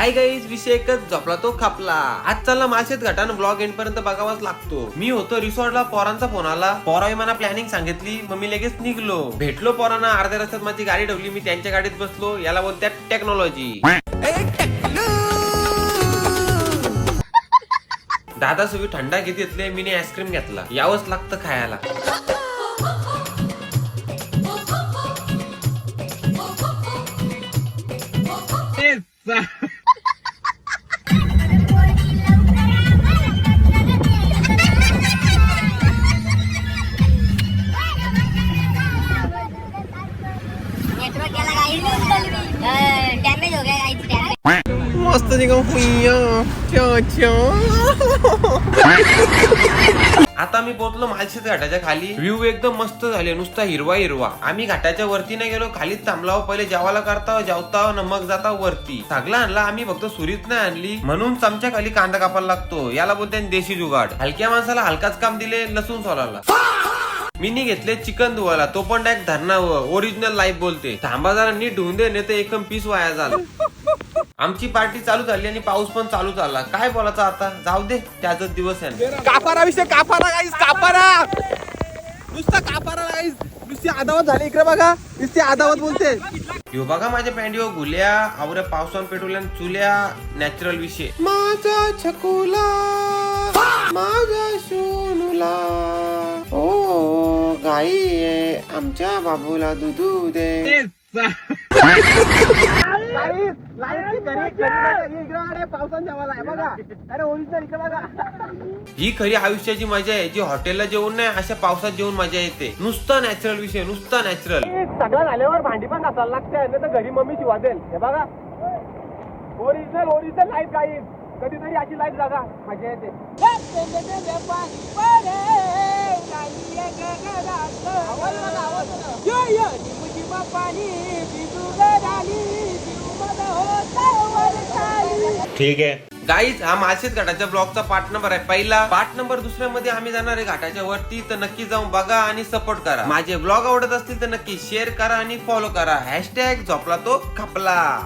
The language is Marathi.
हाय गाईज, विषय एकच, झोपला तो खापला. आज चालला माळशेज घाटानं ब्लॉग एंड पर्यंत बघावाच लागतो. मी होतो रिसॉर्टला, पोरांचा फोन आला. पोरावी मला प्लॅनिंग सांगितली, मग मी लगेच निघलो. भेटलो पोरांना, अर्ध्या रस्त्यात माझी गाडी ठेवली, मी त्यांच्या गाडीत बसलो. याला बोलतात टेक्नॉलॉजी. दादा सगळी थंडा घेतले, मी आईस्क्रीम घेतला. यावंच लागतं खायला. डैमेज हो गया गाइस, डैमेज मस्त आता मी पोहोचलो माळशेज घाटाच्या खाली. व्ह्यू एकदम मस्त झाले, नुसता हिरवा हिरवा. आम्ही घाटाच्या वरती नाही गेलो, खालीच थांबलो. पहिले जेवायला करता, जेवता, मग जाता वरती. सगळा आणला आम्ही, फक्त सुरीच नाही आणली. म्हणून चमच्या खाली कांदा कापायला लागतो. याला बोलते देशी जुगाड. हलक्या माणसाला हलकाच काम दिले, लसूण सोलाला. मिनी घेतले चिकन धुवायला, तो पण डायरेक्ट धरणावर. ओरिजिनल लाईफ बोलते. थांबा जरा नीट धुवून दे, नाही तर एकदम पीस वाया झाला. आमची पार्टी चालू झाली आणि पाऊस पण चालू झाला. काय बोलायचं आता, जाऊ दे, त्याच दिवस आहे. कापारा विषय, कापारा गाईस, कापारा नुसता कापारा गाईस. नुसती आदावत झाली, इकडे बघा, नुसती आदावत बोलते. यो बघा माझ्या पॅन्टीवर गुल्या, आवऱ्या पावसानं पेटवल्या चुल्या. नॅचरल विषय. माझा छकुला, माझा सोनूला, ओ गाई आमच्या बाबूला दुधू दे. ही खरी आयुष्याची मजा आहे, जी हॉटेलला जेवून नाही, अशा पावसात जेवून मजा येते. नुसता नॅचरल विषय, नुसता नॅचरल. सगळं झाल्यावर भांडी पण घासायला लागते, नाही तर घरी मम्मी शिवा देईल. हे बघा, ओरिजिनल लाईफ गाईस. कधीतरी अशी लाईफ जागा मजा येते. ठीक आहे गाईज, हा माळशेज घाटाच्या ब्लॉगचा पार्ट नंबर आहे पहिला. पार्ट नंबर दुसऱ्यामध्ये आम्ही जाणार आहे घाटाच्या वरती, तर नक्की जाऊन बघा आणि सपोर्ट करा. माझे ब्लॉग आवडत असतील तर नक्की शेअर करा आणि फॉलो करा. # झोपला तो खपला.